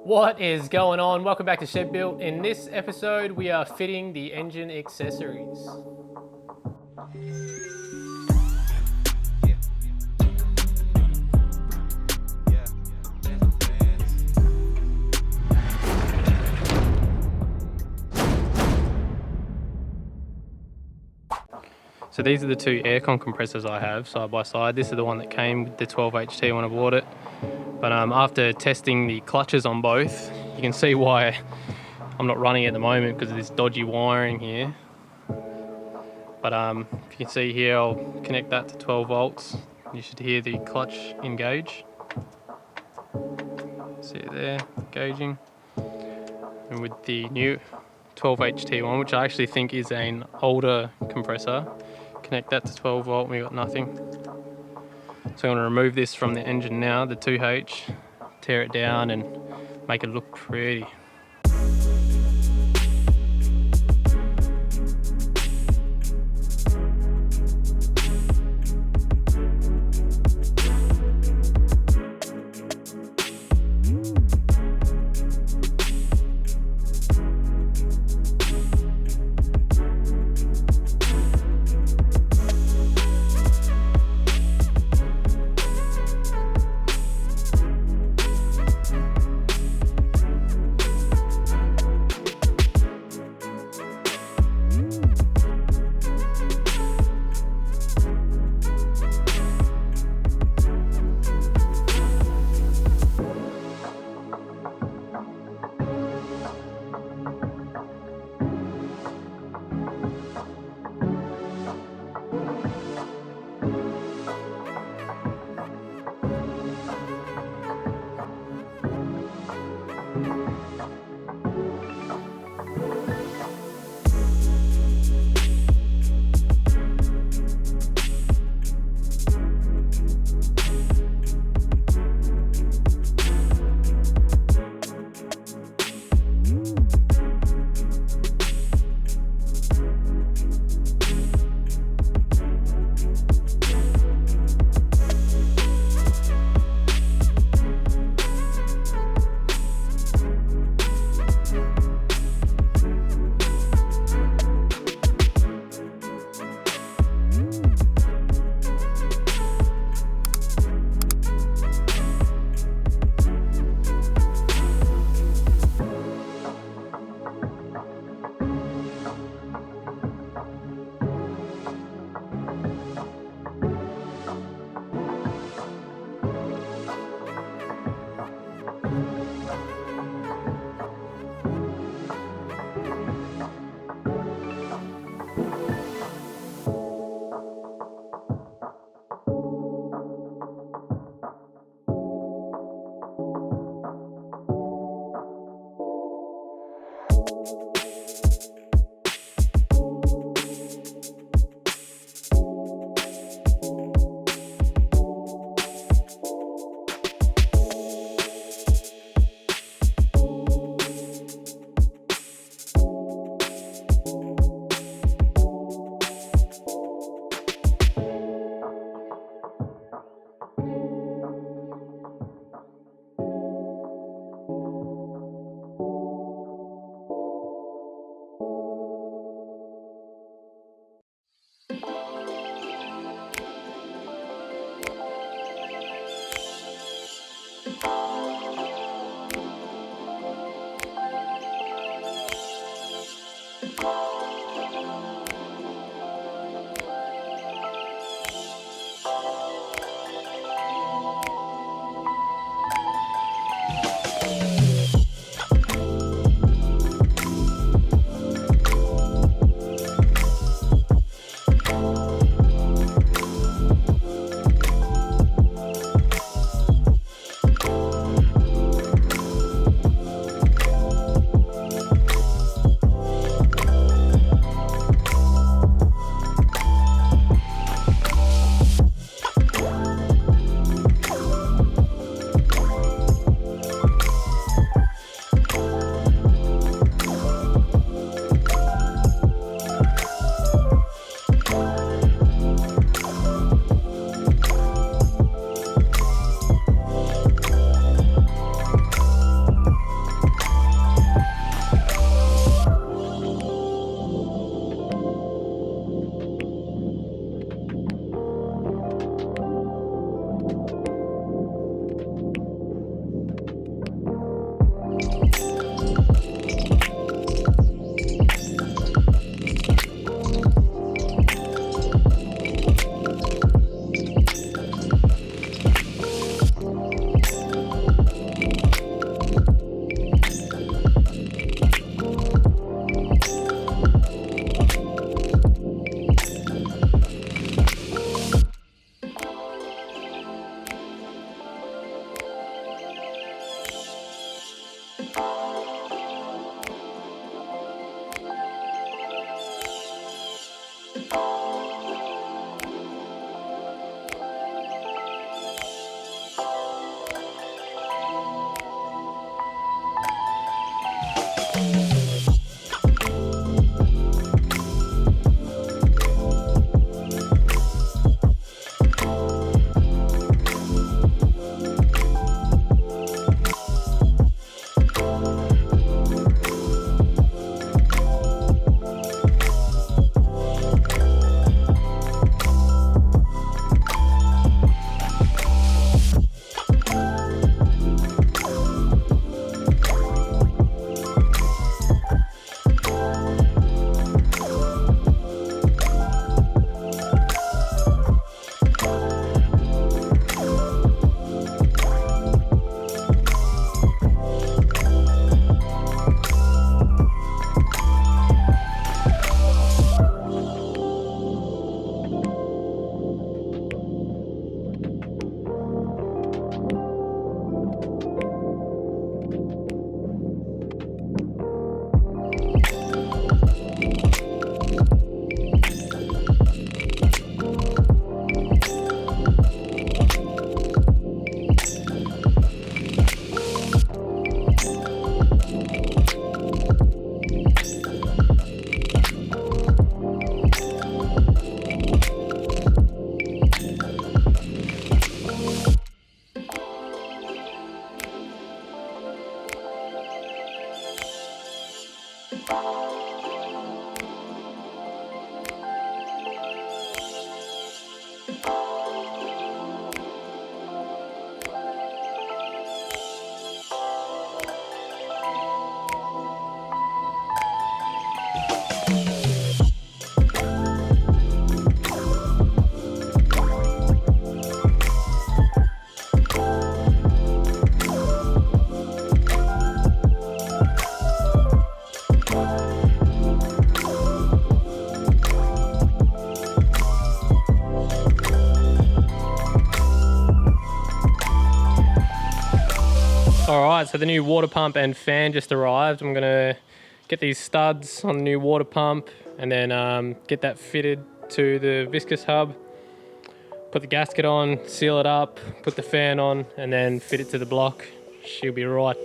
What is going on? Welcome back to Shed Built. In this episode, we are fitting the engine accessories. So these are the two aircon compressors I have side by side. This is the one that came with the 12 HT when I bought it. But after testing the clutches on both, you can see why I'm not running at the moment because of this dodgy wiring here. But if you can see here, I'll connect that to 12 volts. You should hear the clutch engage. See it there, gauging. And with the new 12 HT one, which I actually think is an older compressor, connect that to 12 volt and we got nothing. So I'm going to remove this from the engine now, the 2H, tear it down and make it look pretty. Alright, so the new water pump and fan just arrived. I'm gonna get these studs on the new water pump and then get that fitted to the viscous hub, put the gasket on, seal it up, put the fan on and then fit it to the block. She'll be right.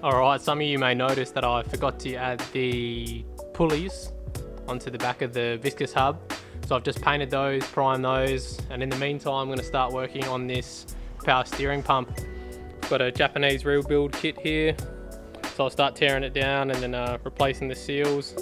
Alright, some of you may notice that I forgot to add the pulleys onto the back of the viscous hub. So I've just painted those, primed those, and in the meantime I'm going to start working on this power steering pump. I've got a Japanese rebuild kit here, so I'll start tearing it down and then replacing the seals.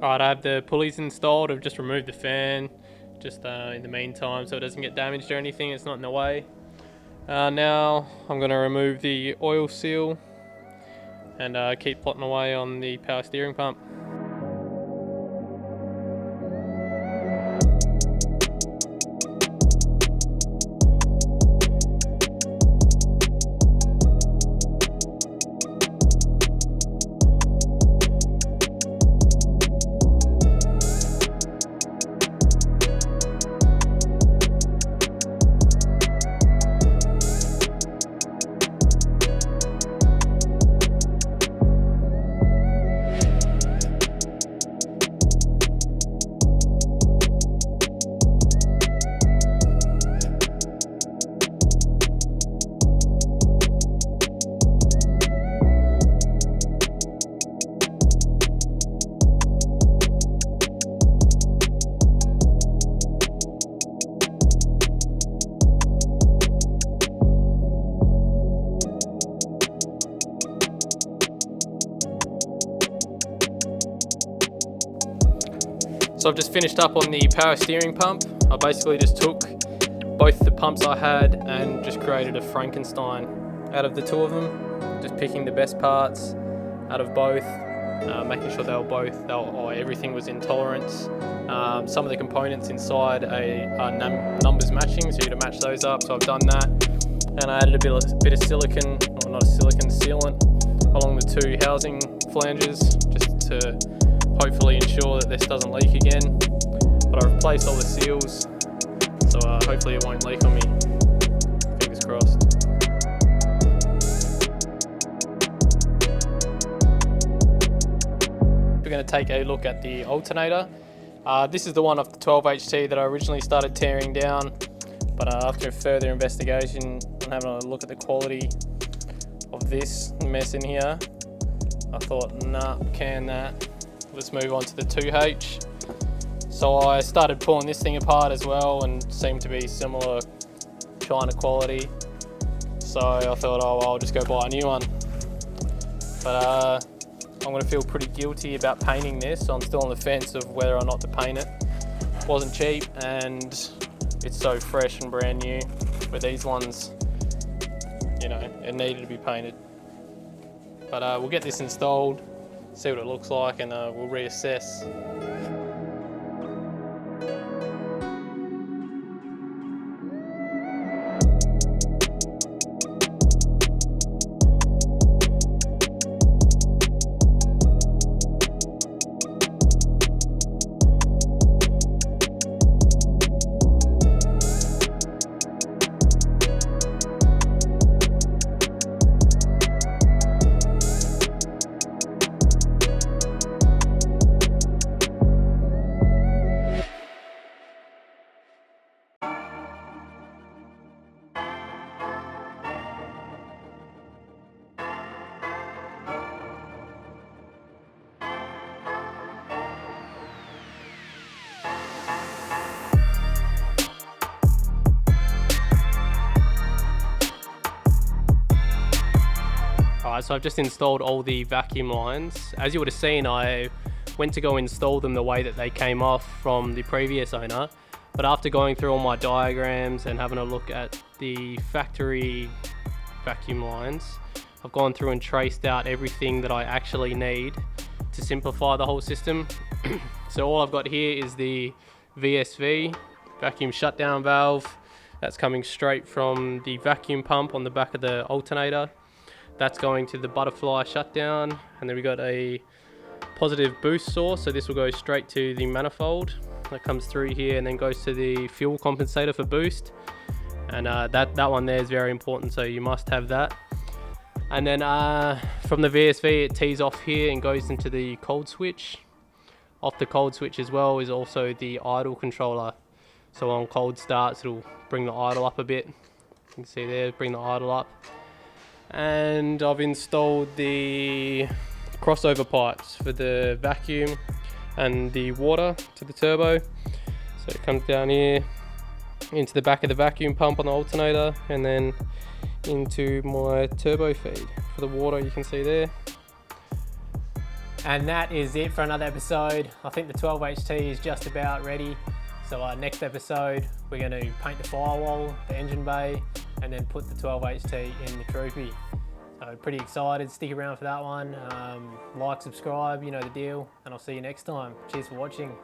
Alright, I have the pulleys installed. I've just removed the fan just in the meantime so it doesn't get damaged or anything, it's not in the way. Now I'm going to remove the oil seal and keep plotting away on the power steering pump. So I've just finished up on the power steering pump. I basically just took both the pumps I had and just created a Frankenstein out of the two of them, just picking the best parts out of both, making sure everything was in tolerance. Some of the components inside are numbers matching, so you have to match those up, so I've done that. And I added a bit of silicon, or not a silicon, sealant along the two housing flanges, just to hopefully ensure that this doesn't leak again. But I replaced all the seals, so hopefully it won't leak on me. Fingers crossed. We're going to take a look at the alternator. This is the one off the 12HT that I originally started tearing down, but after further investigation and having a look at the quality of this mess in here, I thought, nah, can that. Let's move on to the 2H. So I started pulling this thing apart as well and seemed to be similar China quality. So I thought, oh, I'll just go buy a new one. But I'm going to feel pretty guilty about painting this, so I'm still on the fence of whether or not to paint it. It wasn't cheap and it's so fresh and brand new, but these ones, you know, it needed to be painted. But we'll get this installed, see what it looks like, and we'll reassess. Alright, so I've just installed all the vacuum lines. As you would have seen, I went to go install them the way that they came off from the previous owner, but after going through all my diagrams and having a look at the factory vacuum lines, I've gone through and traced out everything that I actually need to simplify the whole system. So all I've got here is the VSV, vacuum shutdown valve. That's coming straight from the vacuum pump on the back of the alternator. That's going to the butterfly shutdown, and then we got a positive boost source, so this will go straight to the manifold that comes through here and then goes to the fuel compensator for boost. And that one there is very important, so you must have that. And then from the VSV it tees off here and goes into the cold switch. Off the cold switch as well is also the idle controller, so on cold starts it'll bring the idle up a bit. You can see there, bring the idle up. And I've installed the crossover pipes for the vacuum and the water to the turbo. So it comes down here into the back of the vacuum pump on the alternator and then into my turbo feed for the water, you can see there. And that is it for another episode. I think the 12HT is just about ready. So next episode, we're going to paint the firewall, the engine bay, and then put the 12HT in the Troopy. So pretty excited, stick around for that one. Like, subscribe, you know the deal, and I'll see you next time. Cheers for watching.